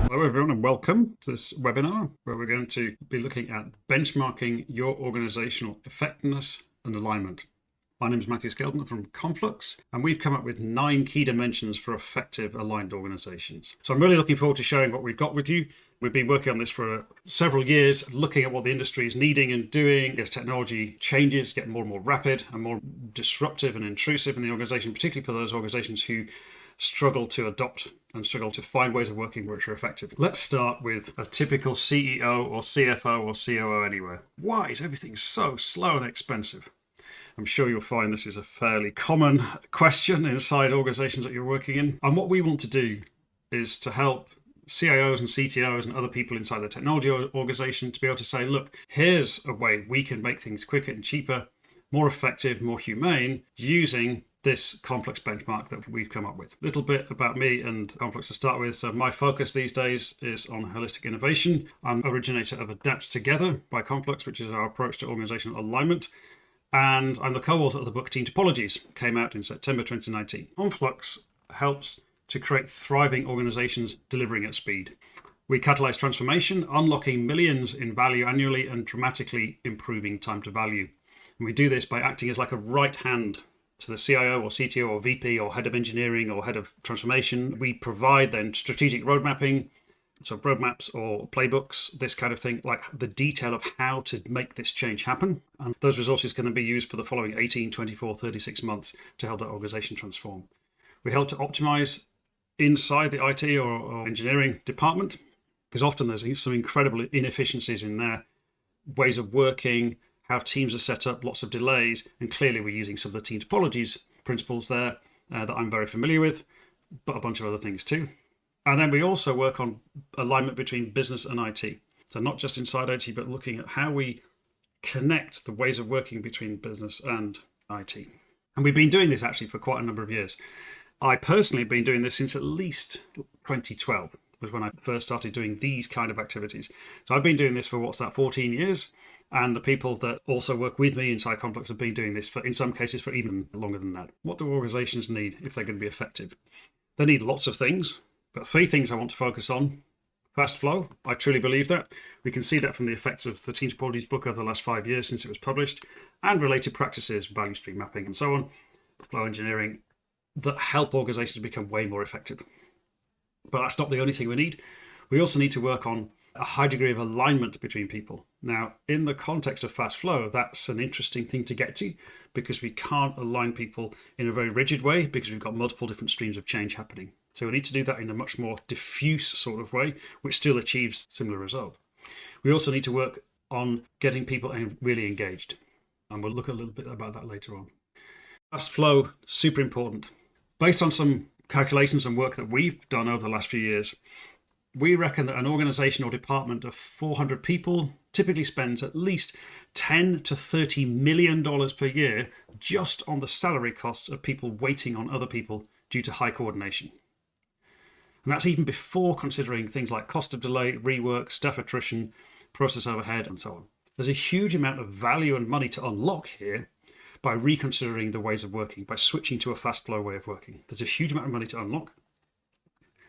Hello everyone and welcome to this webinar where we're going to be looking at benchmarking your organizational effectiveness and alignment. My name is Matthew Skelton from Conflux, and we've come up with 9 key dimensions for effective aligned organizations. So I'm really looking forward to sharing what we've got with you. We've been working on this for several years, looking at what the industry is needing and doing as technology changes, getting more and more rapid and more disruptive and intrusive in the organization, particularly for those organizations who struggle to adopt and struggle to find ways of working which are effective. Let's start with a typical CEO or CFO or COO anywhere. Why is everything so slow and expensive? I'm sure you'll find this is a fairly common question inside organizations that you're working in. And what we want to do is to help CIOs and CTOs and other people inside the technology organization to be able to say, look, here's a way we can make things quicker and cheaper, more effective, more humane, using this Conflux benchmark that we've come up with. A little bit about me and Conflux to start with. So my focus these days is on holistic innovation. I'm originator of Adapt Together by Conflux, which is our approach to organizational alignment. And I'm the co-author of the book Team Topologies, came out in September 2019. Conflux helps to create thriving organizations delivering at speed. We catalyze transformation, unlocking millions in value annually and dramatically improving time to value. And we do this by acting as like a right hand to the CIO or CTO or VP or head of engineering or head of transformation. We provide then strategic road mapping, so roadmaps or playbooks, this kind of thing, like the detail of how to make this change happen. And those resources can then be used for the following 18, 24, 36 months to help that organization transform. We help to optimize inside the IT or engineering department, because often there's some incredible inefficiencies in their ways of working, how teams are set up, lots of delays, and clearly we're using some of the team topologies principles there that I'm very familiar with, but a bunch of other things too. And then we also work on alignment between business and IT. So not just inside IT, but looking at how we connect the ways of working between business and IT. And we've been doing this actually for quite a number of years. I personally have been doing this since at least 2012 was when I first started doing these kind of activities. So I've been doing this for 14 years. And the people that also work with me inside Conflux have been doing this for, in some cases, for even longer than that. What do organizations need if they're going to be effective? They need lots of things, but 3 things I want to focus on. Fast flow, I truly believe that. We can see that from the effects of the Team Topologies book over the last 5 years since it was published, and related practices, value stream mapping and so on, flow engineering, that help organizations become way more effective. But that's not the only thing we need. We also need to work on a high degree of alignment between people. Now, in the context of fast flow, that's an interesting thing to get to because we can't align people in a very rigid way because we've got multiple different streams of change happening. So we need to do that in a much more diffuse sort of way, which still achieves similar result. We also need to work on getting people really engaged. And we'll look a little bit about that later on. Fast flow, super important. Based on some calculations and work that we've done over the last few years, we reckon that an organization or department of 400 people typically spends at least $10 to $30 million per year just on the salary costs of people waiting on other people due to high coordination. And that's even before considering things like cost of delay, rework, staff attrition, process overhead, and so on. There's a huge amount of value and money to unlock here by reconsidering the ways of working, by switching to a fast flow way of working. There's a huge amount of money to unlock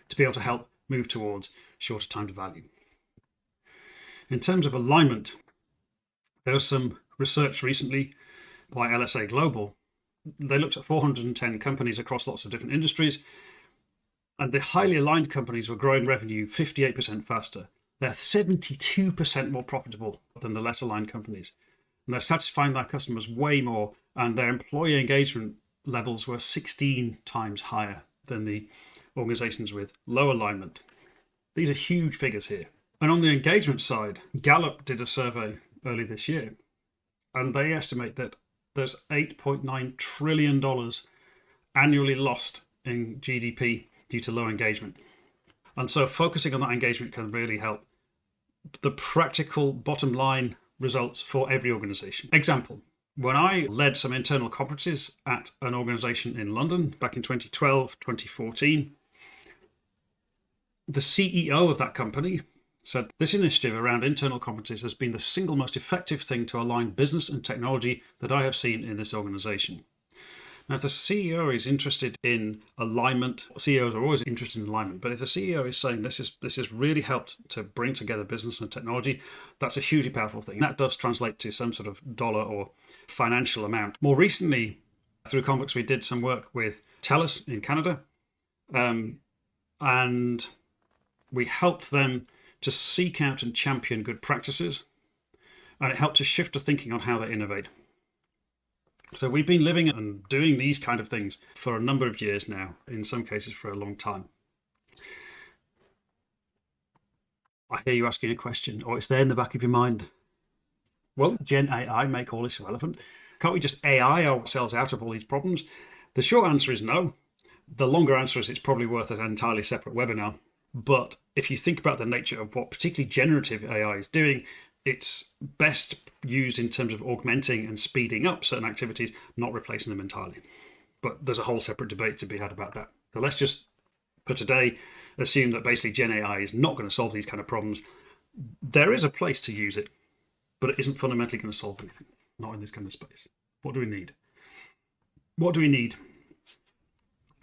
to be able to help move towards shorter time to value. In terms of alignment, there was some research recently by LSA Global. They looked at 410 companies across lots of different industries, and the highly aligned companies were growing revenue 58% faster. They're 72% more profitable than the less aligned companies. And they're satisfying their customers way more, and their employee engagement levels were 16 times higher than the organizations with low alignment. These are huge figures here. And on the engagement side, Gallup did a survey early this year, and they estimate that there's $8.9 trillion annually lost in GDP due to low engagement. And so focusing on that engagement can really help the practical bottom line results for every organization. Example, when I led some internal conferences at an organization in London back in 2012, 2014, the CEO of that company said, this initiative around internal conferences has been the single most effective thing to align business and technology that I have seen in this organization. Now, if the CEO is interested in alignment, CEOs are always interested in alignment, but if the CEO is saying this has really helped to bring together business and technology, that's a hugely powerful thing. That does translate to some sort of dollar or financial amount. More recently, through Conflux, we did some work with TELUS in Canada, and we helped them to seek out and champion good practices, and it helped to shift the thinking on how they innovate. So we've been living and doing these kind of things for a number of years now, in some cases for a long time. I hear you asking a question, or it's there in the back of your mind. Won't Gen AI make all this irrelevant? Can't we just AI ourselves out of all these problems? The short answer is no. The longer answer is it's probably worth an entirely separate webinar. But if you think about the nature of what particularly generative AI is doing, it's best used in terms of augmenting and speeding up certain activities, not replacing them entirely. But there's a whole separate debate to be had about that. So let's just, for today, assume that basically Gen AI is not going to solve these kind of problems. There is a place to use it, but it isn't fundamentally going to solve anything, not in this kind of space. What do we need? What do we need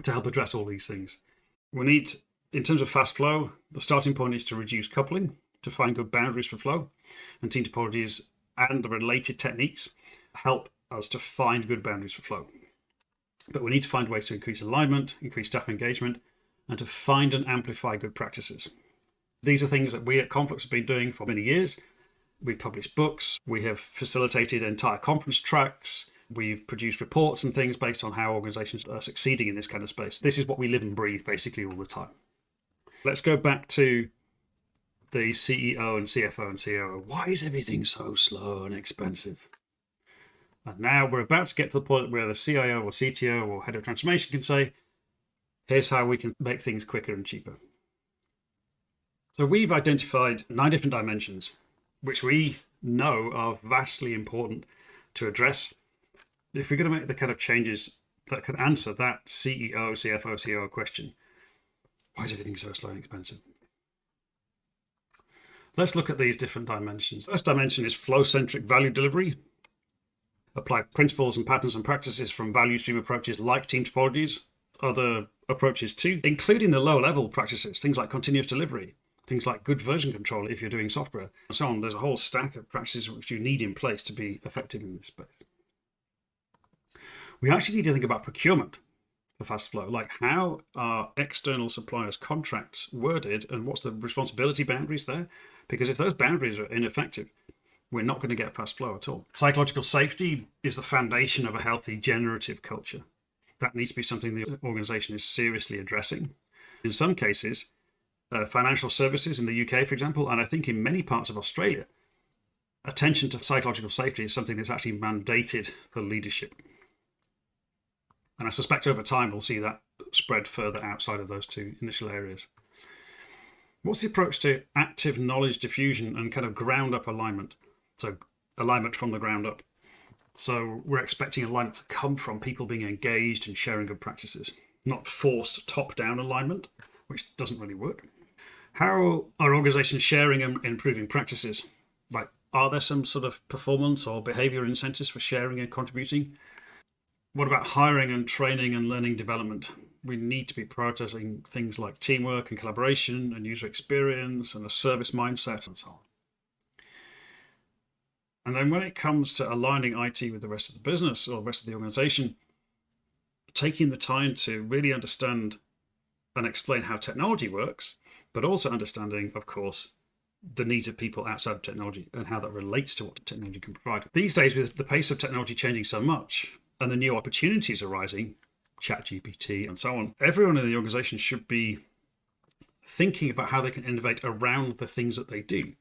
to help address all these things? We need, in terms of fast flow, the starting point is to reduce coupling, to find good boundaries for flow, and team topologies and the related techniques help us to find good boundaries for flow. But we need to find ways to increase alignment, increase staff engagement, and to find and amplify good practices. These are things that we at Conflux have been doing for many years. We publish books, we have facilitated entire conference tracks, we've produced reports and things based on how organizations are succeeding in this kind of space. This is what we live and breathe basically all the time. Let's go back to the CEO and CFO and COO. Why is everything so slow and expensive? And now we're about to get to the point where the CIO or CTO or head of transformation can say, here's how we can make things quicker and cheaper. So we've identified 9 different dimensions, which we know are vastly important to address if we're going to make the kind of changes that can answer that CEO, CFO, COO question. Why is everything so slow and expensive? Let's look at these different dimensions. The first dimension is flow-centric value delivery. Apply principles and patterns and practices from value stream approaches like team topologies, other approaches too, including the low-level practices, things like continuous delivery, things like good version control if you're doing software, and so on. There's a whole stack of practices which you need in place to be effective in this space. We actually need to think about procurement for fast flow, like how are external suppliers' contracts worded and what's the responsibility boundaries there? Because if those boundaries are ineffective, we're not going to get fast flow at all. Psychological safety is the foundation of a healthy generative culture. That needs to be something the organization is seriously addressing. In some cases, financial services in the UK, for example, and I think in many parts of Australia, attention to psychological safety is something that's actually mandated for leadership. And I suspect over time we'll see that spread further outside of those 2 initial areas. What's the approach to active knowledge diffusion and kind of ground up alignment? So alignment from the ground up. So we're expecting alignment to come from people being engaged and sharing good practices, not forced top-down alignment, which doesn't really work. How are organizations sharing and improving practices? Like, are there some sort of performance or behavior incentives for sharing and contributing? What about hiring and training and learning development? We need to be prioritizing things like teamwork and collaboration and user experience and a service mindset and so on. And then when it comes to aligning IT with the rest of the business or the rest of the organization, taking the time to really understand and explain how technology works, but also understanding, of course, the needs of people outside of technology and how that relates to what technology can provide. These days, with the pace of technology changing so much and the new opportunities arising, ChatGPT and so on, everyone in the organization should be thinking about how they can innovate around the things that they do.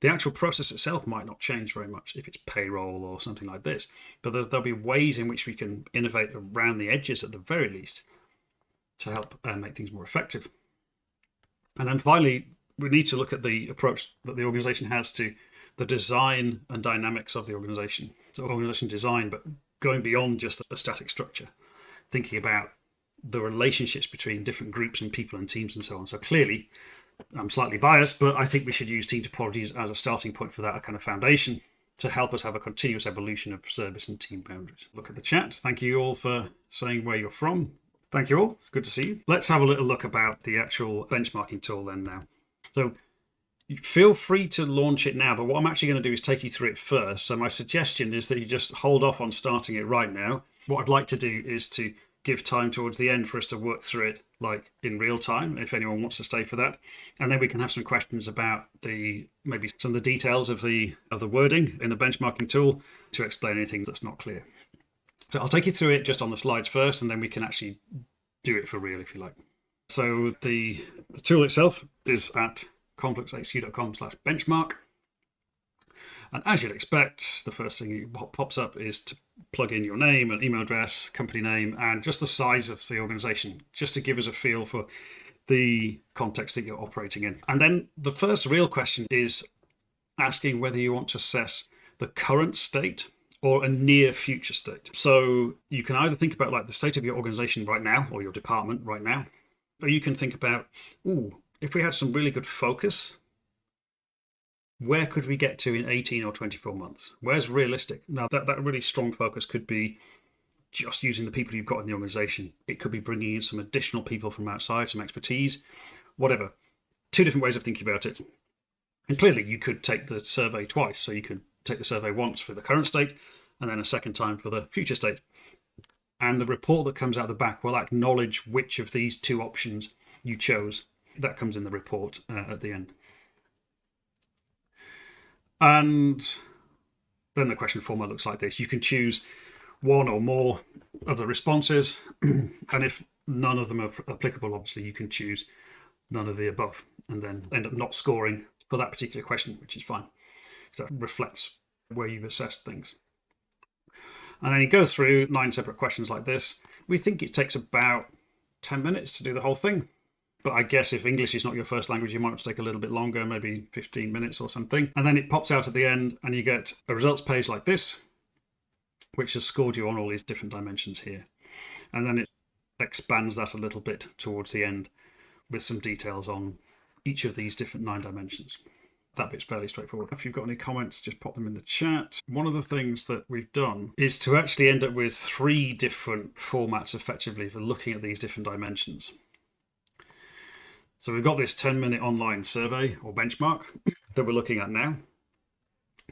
The actual process itself might not change very much if it's payroll or something like this, but there'll be ways in which we can innovate around the edges at the very least to help make things more effective. And then finally, we need to look at the approach that the organization has to the design and dynamics of the organization. So organization design, but going beyond just a static structure, thinking about the relationships between different groups and people and teams and so on. So clearly, I'm slightly biased, but I think we should use team topologies as a starting point for that, a kind of foundation. to help us have a continuous evolution of service and team boundaries. Look at the chat. Thank you all for saying where you're from. Thank you all. It's good to see you. Let's have a little look about the actual benchmarking tool then now. So feel free to launch it now, but what I'm actually going to do is take you through it first. So my suggestion is that you just hold off on starting it right now. What I'd like to do is to give time towards the end for us to work through it like in real time, if anyone wants to stay for that. And then we can have some questions about maybe some of the details of the wording in the benchmarking tool to explain anything that's not clear. So I'll take you through it just on the slides first, and then we can actually do it for real if you like. So the tool itself is at confluxhq.com/benchmark. And as you'd expect, the first thing that pops up is to plug in your name and email address, company name, and just the size of the organization, just to give us a feel for the context that you're operating in. And then the first real question is asking whether you want to assess the current state or a near future state. So you can either think about like the state of your organization right now or your department right now, or you can think about, if we had some really good focus, where could we get to in 18 or 24 months? Where's realistic? Now, that really strong focus could be just using the people you've got in the organization. It could be bringing in some additional people from outside, some expertise, whatever. Two different ways of thinking about it. And clearly, you could take the survey twice. So you could take the survey once for the current state and then a second time for the future state. And the report that comes out the back will acknowledge which of these two options you chose. That comes in the report at the end. And then the question format looks like this. You can choose one or more of the responses. And if none of them are applicable, obviously you can choose none of the above and then end up not scoring for that particular question, which is fine. So it reflects where you've assessed things. And then you go through 9 separate questions like this. We think it takes about 10 minutes to do the whole thing. But I guess if English is not your first language, you might have to take a little bit longer, maybe 15 minutes or something. And then it pops out at the end and you get a results page like this, which has scored you on all these different dimensions here. And then it expands that a little bit towards the end with some details on each of these different 9 dimensions. That bit's fairly straightforward. If you've got any comments, just pop them in the chat. One of the things that we've done is to actually end up with 3 different formats effectively for looking at these different dimensions. So we've got this 10-minute online survey or benchmark that we're looking at now.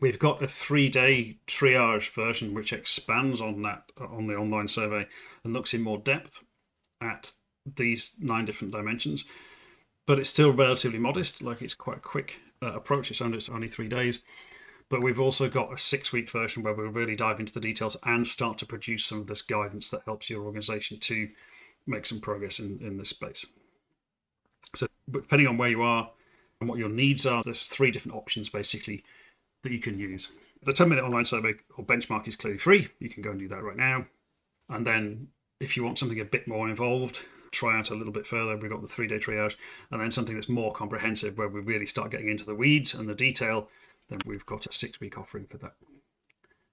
We've got a 3-day triage version which expands on that on the online survey and looks in more depth at these 9 different dimensions. But it's still relatively modest, like it's quite a quick approach. It's only 3 days. But we've also got a 6-week version where we'll really dive into the details and start to produce some of this guidance that helps your organization to make some progress in this space. So depending on where you are and what your needs are, there's 3 different options basically that you can use. The 10-minute online survey or benchmark is clearly free. You can go and do that right now. And then if you want something a bit more involved, try out a little bit further, we've got the 3-day triage, and then something that's more comprehensive where we really start getting into the weeds and the detail, then we've got a 6-week offering for that.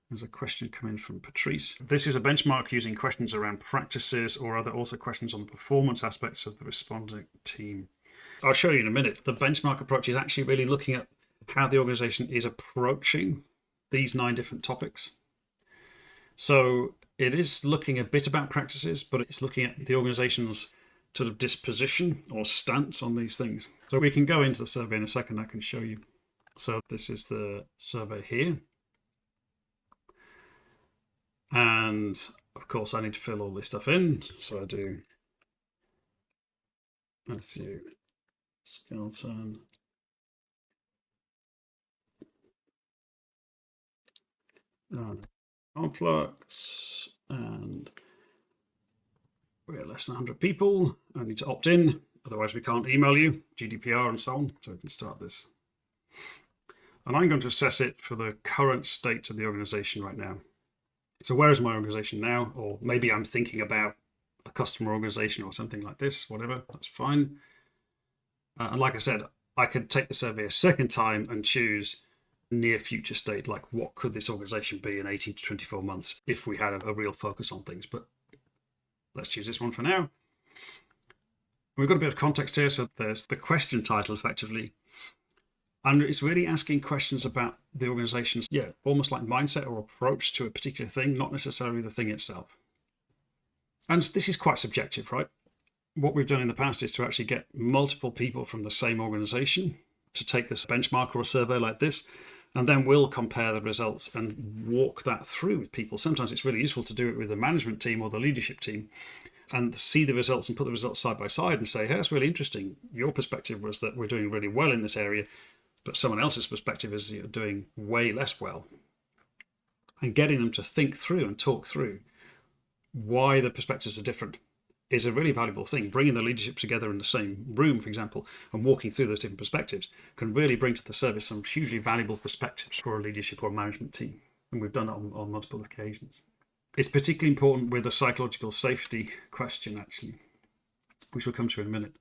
There's a question coming from Patrice. This is a benchmark using questions around practices or are there also questions on the performance aspects of the responding team? I'll show you in a minute. The benchmark approach is actually really looking at how the organization is approaching these 9 different topics. So it is looking a bit about practices, but it's looking at the organization's sort of disposition or stance on these things. So we can go into the survey in a second. I can show you. So this is the survey here. And of course, I need to fill all this stuff in. So I do Matthew Skelton. Conflux, and we're less than 100 people. I need to opt in, otherwise we can't email you, GDPR and so on. So we can start this. And I'm going to assess it for the current state of the organization right now. So where is my organization now? Or maybe I'm thinking about a customer organization or something like this, whatever, that's fine. And like I said, I could take the survey a second time and choose near future state, like what could this organization be in 18 to 24 months if we had a real focus on things. But let's choose this one for now. We've got a bit of context here. So there's the question title effectively. And it's really asking questions about the organization's, almost like mindset or approach to a particular thing, not necessarily the thing itself. And this is quite subjective, right? What we've done in the past is to actually get multiple people from the same organization to take this benchmark or a survey like this, and then we'll compare the results and walk that through with people. Sometimes it's really useful to do it with the management team or the leadership team and see the results and put the results side by side and say, hey, that's really interesting. Your perspective was that we're doing really well in this area, but someone else's perspective is you're doing way less well. And getting them to think through and talk through why the perspectives are different is a really valuable thing. Bringing the leadership together in the same room, for example, and walking through those different perspectives can really bring to the service some hugely valuable perspectives for a leadership or management team. And we've done it on multiple occasions. It's particularly important with a psychological safety question, actually, which we'll come to in a minute.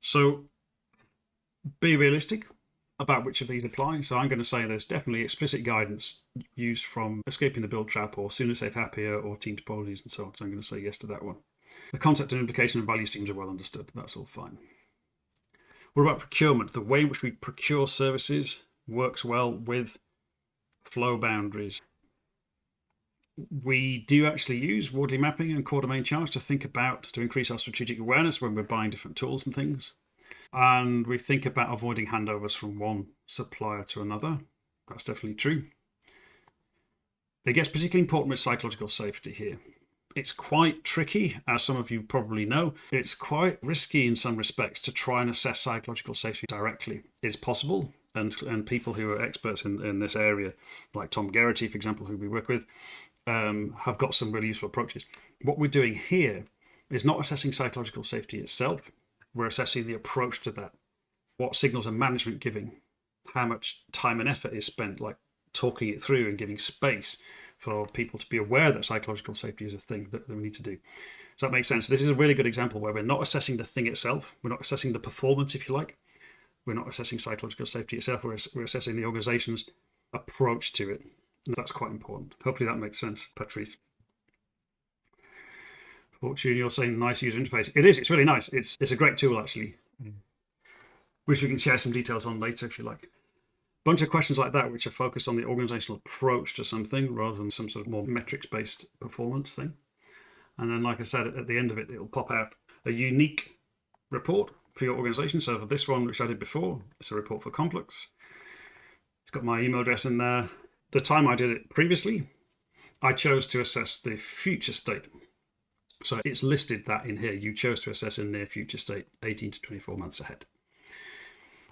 So be realistic about which of these apply. So I'm going to say there's definitely explicit guidance used from Escaping the Build Trap or Sooner Safe Happier or Team Topologies and so on. So I'm going to say yes to that one. The concept and implication and value streams are well understood. That's all fine. What about procurement? The way in which we procure services works well with flow boundaries. We do actually use Wardley mapping and core domain charts to increase our strategic awareness when we're buying different tools and things. And we think about avoiding handovers from one supplier to another. That's definitely true. It gets particularly important with psychological safety here. It's quite tricky, as some of you probably know. It's quite risky in some respects to try and assess psychological safety directly. It's possible, and people who are experts in this area, like Tom Geraghty, for example, who we work with, have got some really useful approaches. What we're doing here is not assessing psychological safety itself. We're assessing the approach to that. What signals are management giving? How much time and effort is spent like talking it through and giving space for people to be aware that psychological safety is a thing that we need to do. So that makes sense. This is a really good example where we're not assessing the thing itself. We're not assessing the performance, if you like. We're not assessing psychological safety itself. We're assessing the organization's approach to it. And that's quite important. Hopefully that makes sense, Patrice. Fortune, you're saying nice user interface. It is. It's really nice. It's a great tool, actually, which we can share some details on later if you like. Bunch of questions like that which are focused on the organizational approach to something rather than some sort of more metrics-based performance thing. And then, like I said, at the end of it, it'll pop out a unique report for your organization. So for this one, which I did before, it's a report for Conflux. It's got my email address in there. The time I did it previously, I chose to assess the future state. So it's listed that in here. You chose to assess in near future state, 18 to 24 months ahead.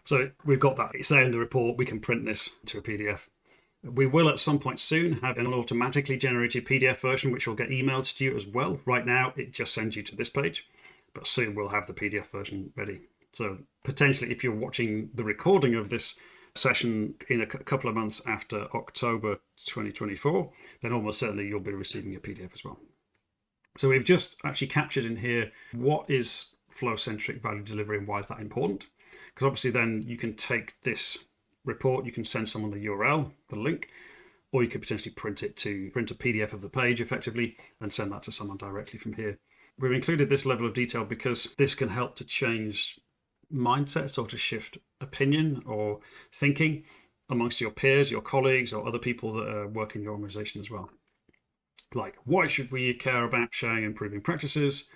So we've got that. It's there in the report. We can print this to a PDF. We will at some point soon have an automatically generated PDF version, which will get emailed to you as well. Right now, it just sends you to this page, but soon we'll have the PDF version ready. So potentially, if you're watching the recording of this session in a couple of months after October 2024, then almost certainly you'll be receiving a PDF as well. So we've just actually captured in here what is flow-centric value delivery and why is that important? Because obviously then you can take this report, you can send someone the URL, the link, or you could potentially print a PDF of the page effectively and send that to someone directly from here. We've included this level of detail because this can help to change mindsets or to shift opinion or thinking amongst your peers, your colleagues, or other people that work in your organization as well. Like, why should we care about sharing improving practices?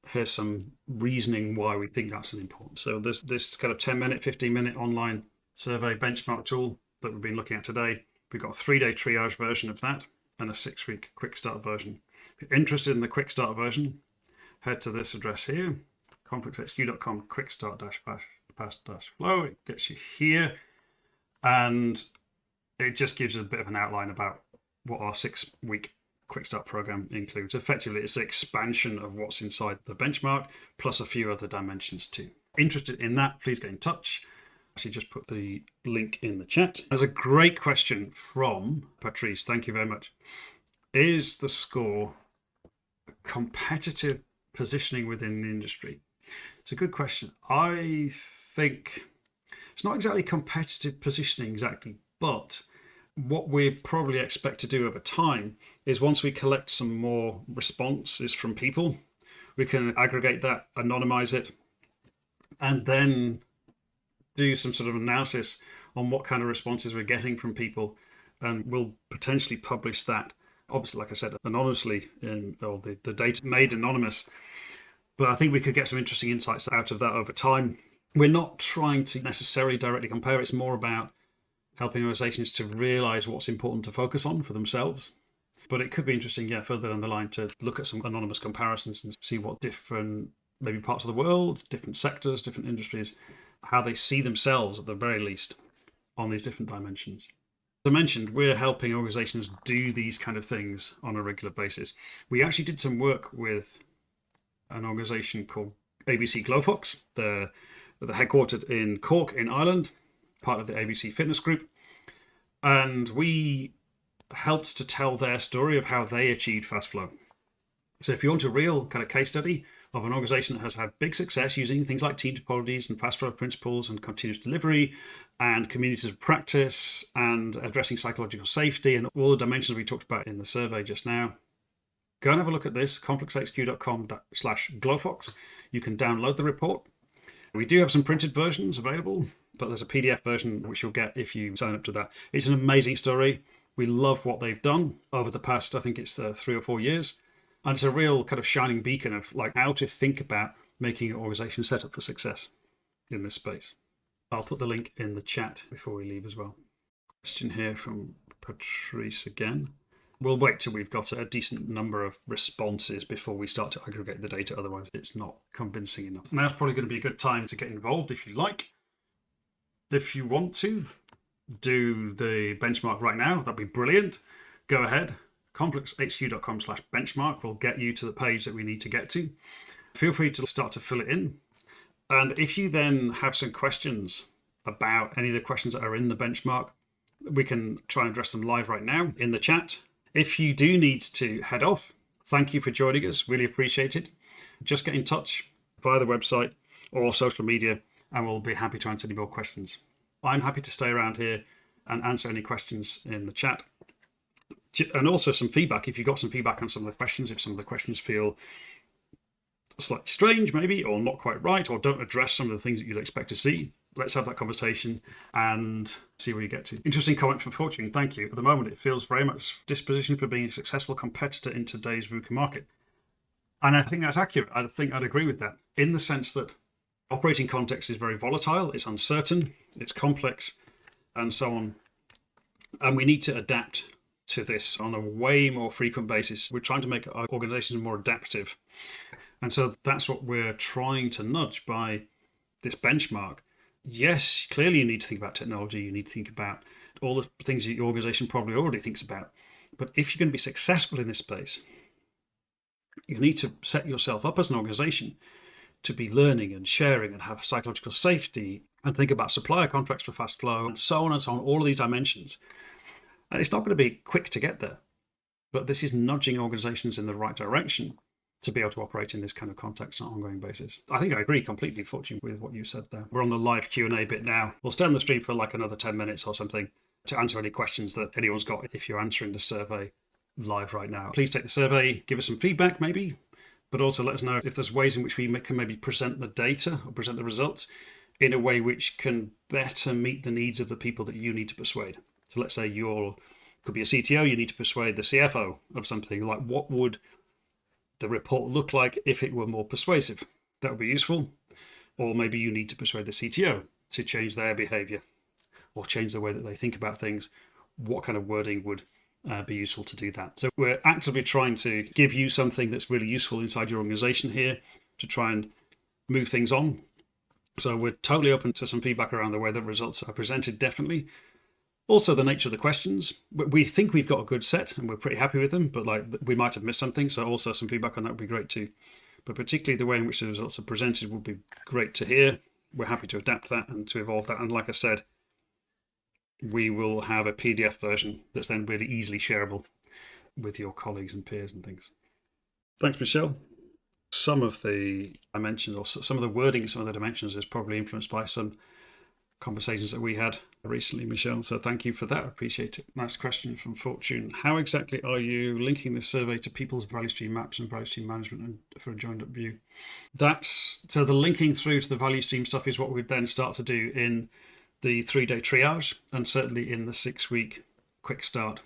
Here's some reasoning why we think that's important. So this kind of 10-minute, 15-minute online survey benchmark tool that we've been looking at today, we've got a 3-day triage version of that and a 6-week quick start version. If you're interested in the quick start version, head to this address here, confluxxq.com quick start -flow. It gets you here, and it just gives a bit of an outline about what our 6-week quick start program includes. Effectively, it's an expansion of what's inside the benchmark, plus a few other dimensions too. Interested in that, please get in touch. Actually, just put the link in the chat. There's a great question from Patrice. Thank you very much. Is the score competitive positioning within the industry? It's a good question. I think it's not exactly competitive positioning exactly, but what we probably expect to do over time is once we collect some more responses from people, we can aggregate that, anonymize it, and then do some sort of analysis on what kind of responses we're getting from people, and we'll potentially publish that, obviously, like I said, anonymously, or the data made anonymous. But I think we could get some interesting insights out of that over time. We're not trying to necessarily directly compare. It's more about helping organizations to realize what's important to focus on for themselves. But it could be interesting, further down the line to look at some anonymous comparisons and see what different, maybe parts of the world, different sectors, different industries, how they see themselves at the very least on these different dimensions. As I mentioned, we're helping organizations do these kind of things on a regular basis. We actually did some work with an organization called ABC Glowfox. They're headquartered in Cork in Ireland, part of the ABC Fitness Group. And we helped to tell their story of how they achieved fast flow. So if you want a real kind of case study of an organization that has had big success using things like team topologies and fast flow principles and continuous delivery and communities of practice and addressing psychological safety and all the dimensions we talked about in the survey just now, go and have a look at this, confluxhq.com/glowfox. You can download the report. We do have some printed versions available, but there's a PDF version which you'll get if you sign up to that. It's an amazing story. We love what they've done over the past, I think it's 3 or 4 years. And it's a real kind of shining beacon of like how to think about making your organization set up for success in this space. I'll put the link in the chat before we leave as well. Question here from Patrice again. We'll wait till we've got a decent number of responses before we start to aggregate the data. Otherwise, it's not convincing enough. Now's probably going to be a good time to get involved if you like. If you want to do the benchmark right now, that'd be brilliant. Go ahead. confluxhq.com/benchmark will get you to the page that we need to get to. Feel free to start to fill it in. And if you then have some questions about any of the questions that are in the benchmark, we can try and address them live right now in the chat. If you do need to head off, thank you for joining us. Really appreciate it. Just get in touch via the website or social media, and we'll be happy to answer any more questions. I'm happy to stay around here and answer any questions in the chat. And also some feedback. If you've got some feedback on some of the questions, if some of the questions feel slightly strange maybe, or not quite right, or don't address some of the things that you'd expect to see, let's have that conversation and see where you get to. Interesting comment from Fortune. Thank you. At the moment, it feels very much disposition for being a successful competitor in today's VUCA market. And I think that's accurate. I think I'd agree with that in the sense that operating context is very volatile, it's uncertain, it's complex, and so on. And we need to adapt to this on a way more frequent basis. We're trying to make our organizations more adaptive. And so that's what we're trying to nudge by this benchmark. Yes, clearly you need to think about technology, you need to think about all the things that your organization probably already thinks about. But if you're going to be successful in this space, you need to set yourself up as an organization to be learning and sharing and have psychological safety and think about supplier contracts for fast flow and so on, all of these dimensions. And it's not going to be quick to get there, but this is nudging organizations in the right direction to be able to operate in this kind of context on an ongoing basis. I think I agree completely, Fortune, with what you said there. We're on the live Q&A bit now. We'll stay on the stream for like another 10 minutes or something to answer any questions that anyone's got if you're answering the survey live right now. Please take the survey, give us some feedback maybe, but also let us know if there's ways in which we can maybe present the data or present the results in a way which can better meet the needs of the people that you need to persuade. So let's say could be a CTO, you need to persuade the CFO of something. Like, what would the report look like if it were more persuasive? That would be useful. Or maybe you need to persuade the CTO to change their behavior or change the way that they think about things. What kind of wording would be useful to do that? So we're actively trying to give you something that's really useful inside your organization here to try and move things on. So we're totally open to some feedback around the way the results are presented, definitely. Also, the nature of the questions. We think we've got a good set and we're pretty happy with them, but like we might have missed something. So also some feedback on that would be great too. But particularly the way in which the results are presented would be great to hear. We're happy to adapt that and to evolve that. And like I said, we will have a PDF version that's then really easily shareable with your colleagues and peers and things. Thanks, Michelle. Some of the dimensions or some of the wording, some of the dimensions is probably influenced by some conversations that we had recently, Michelle. So thank you for that. I appreciate it. Nice question from Fortune. How exactly are you linking this survey to people's value stream maps and value stream management and for a joined up view? So the linking through to the value stream stuff is what we'd then start to do in the 3-day triage and certainly in the 6-week quick start.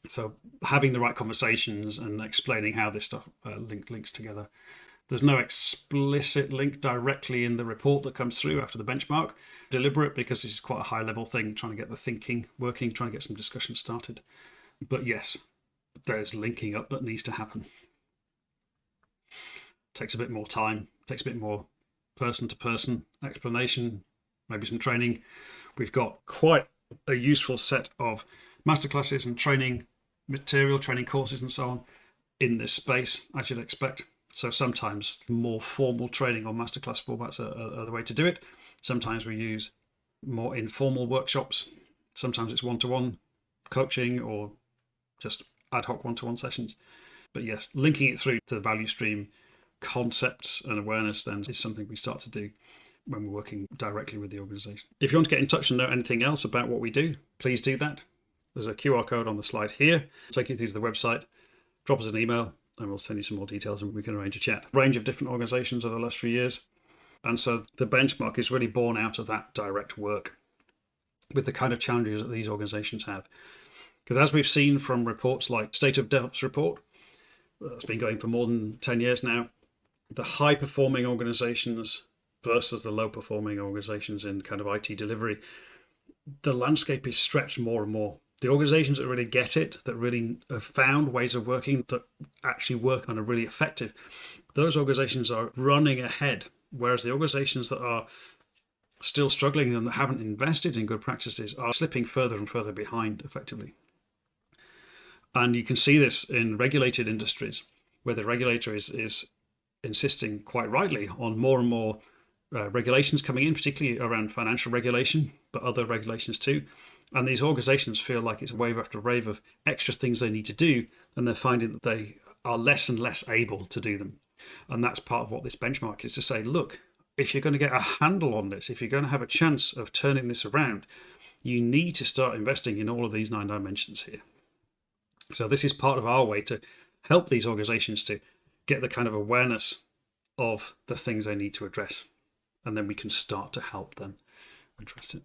So having the right conversations and explaining how this stuff links together. There's no explicit link directly in the report that comes through after the benchmark. Deliberate, because this is quite a high level thing, trying to get the thinking working, trying to get some discussion started. But yes, there's linking up that needs to happen. Takes a bit more time, takes a bit more person-to-person explanation, maybe some training. We've got quite a useful set of masterclasses and training material, training courses and so on in this space, as you'd expect. So sometimes more formal training or masterclass formats are the way to do it. Sometimes we use more informal workshops. Sometimes it's one-to-one coaching or just ad hoc one-to-one sessions. But yes, linking it through to the value stream concepts and awareness then is something we start to do when we're working directly with the organization. If you want to get in touch and know anything else about what we do, please do that. There's a QR code on the slide here. Take you through to the website. Drop us an email and we'll send you some more details and we can arrange a chat. Range of different organizations over the last few years. And so the benchmark is really born out of that direct work with the kind of challenges that these organizations have. Because as we've seen from reports like State of DevOps report, that's been going for more than 10 years now, the high performing organizations versus the low performing organizations in kind of IT delivery, the landscape is stretched more and more. The organizations that really get it, that really have found ways of working that actually work and are really effective, those organizations are running ahead. Whereas the organizations that are still struggling and that haven't invested in good practices are slipping further and further behind effectively. And you can see this in regulated industries where the regulator is insisting quite rightly on more and more regulations coming in, particularly around financial regulation, but other regulations too. And these organizations feel like it's wave after wave of extra things they need to do, and they're finding that they are less and less able to do them. And that's part of what this benchmark is, to say, look, if you're going to get a handle on this, if you're going to have a chance of turning this around, you need to start investing in all of these 9 dimensions here. So this is part of our way to help these organizations to get the kind of awareness of the things they need to address. And then we can start to help them address it.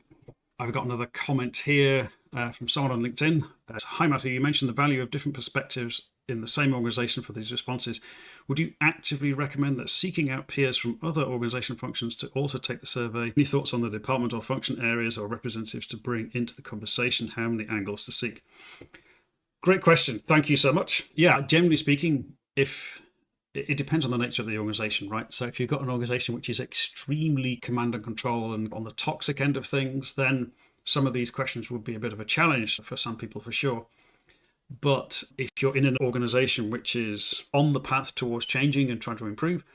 I've got another comment here from someone on LinkedIn. Hi Matthew, you mentioned the value of different perspectives in the same organization for these responses. Would you actively recommend that seeking out peers from other organization functions to also take the survey? Any thoughts on the department or function areas or representatives to bring into the conversation? How many angles to seek? Great question. Thank you so much. Yeah, generally speaking, it depends on the nature of the organization, right? So if you've got an organization which is extremely command and control and on the toxic end of things, then some of these questions would be a bit of a challenge for some people for sure. But if you're in an organization which is on the path towards changing and trying to improve,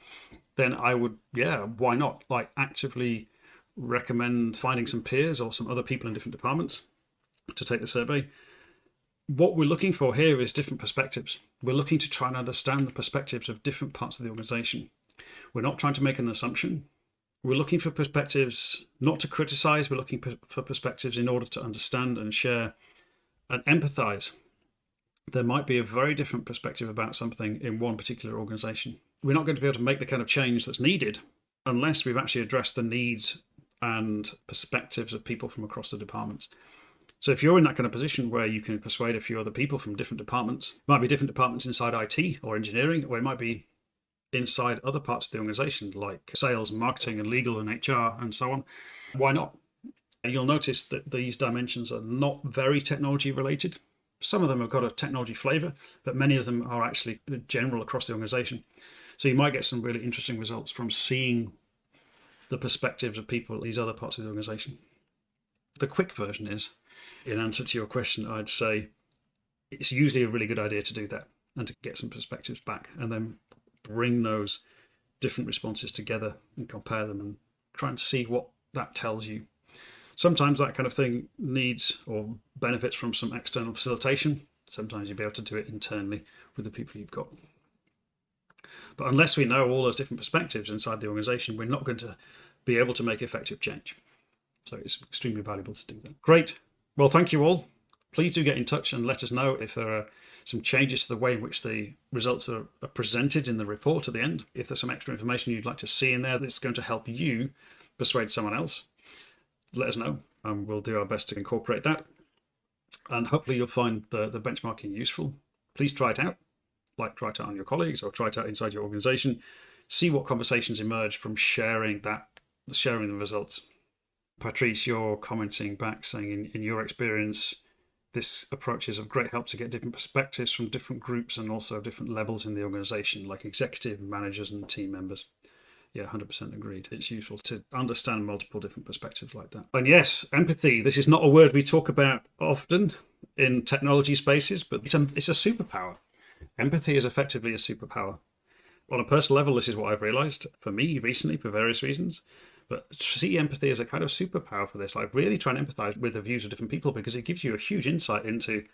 then I would, why not? Like actively recommend finding some peers or some other people in different departments to take the survey. What we're looking for here is different perspectives. We're looking to try and understand the perspectives of different parts of the organization. We're not trying to make an assumption. We're looking for perspectives not to criticize. We're looking for perspectives in order to understand and share and empathize. There might be a very different perspective about something in one particular organization. We're not going to be able to make the kind of change that's needed unless we've actually addressed the needs and perspectives of people from across the departments. So if you're in that kind of position where you can persuade a few other people from different departments, it might be different departments inside IT or engineering, or it might be inside other parts of the organization like sales, marketing and legal and HR and so on. Why not? You'll notice that these dimensions are not very technology related. Some of them have got a technology flavor, but many of them are actually general across the organization. So you might get some really interesting results from seeing the perspectives of people at these other parts of the organization. The quick version is, in answer to your question, I'd say it's usually a really good idea to do that and to get some perspectives back and then bring those different responses together and compare them and try and see what that tells you. Sometimes that kind of thing needs or benefits from some external facilitation. Sometimes you'll be able to do it internally with the people you've got. But unless we know all those different perspectives inside the organization, we're not going to be able to make effective change. So it's extremely valuable to do that. Great. Well, thank you all. Please do get in touch and let us know if there are some changes to the way in which the results are presented in the report at the end. If there's some extra information you'd like to see in there that's going to help you persuade someone else, let us know and we'll do our best to incorporate that. And hopefully you'll find the benchmarking useful. Please try it out, try it out on your colleagues or try it out inside your organization. See what conversations emerge from sharing the results. Patrice, you're commenting back saying in your experience, this approach is of great help to get different perspectives from different groups and also different levels in the organization, like executive managers and team members. Yeah, 100% agreed. It's useful to understand multiple different perspectives like that. And yes, empathy. This is not a word we talk about often in technology spaces, but it's a superpower. Empathy is effectively a superpower. On a personal level, this is what I've realized for me recently for various reasons. But see empathy as a kind of superpower for this. I really try and empathize with the views of different people because it gives you a huge insight into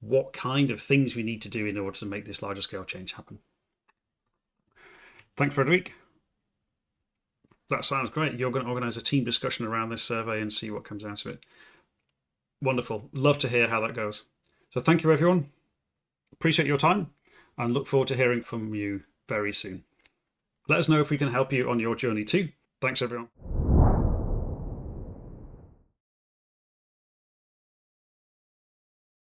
what kind of things we need to do in order to make this larger scale change happen. Thanks, Frederic. That sounds great. You're going to organize a team discussion around this survey and see what comes out of it. Wonderful. Love to hear how that goes. So thank you, everyone. Appreciate your time and look forward to hearing from you very soon. Let us know if we can help you on your journey too. Thanks, everyone.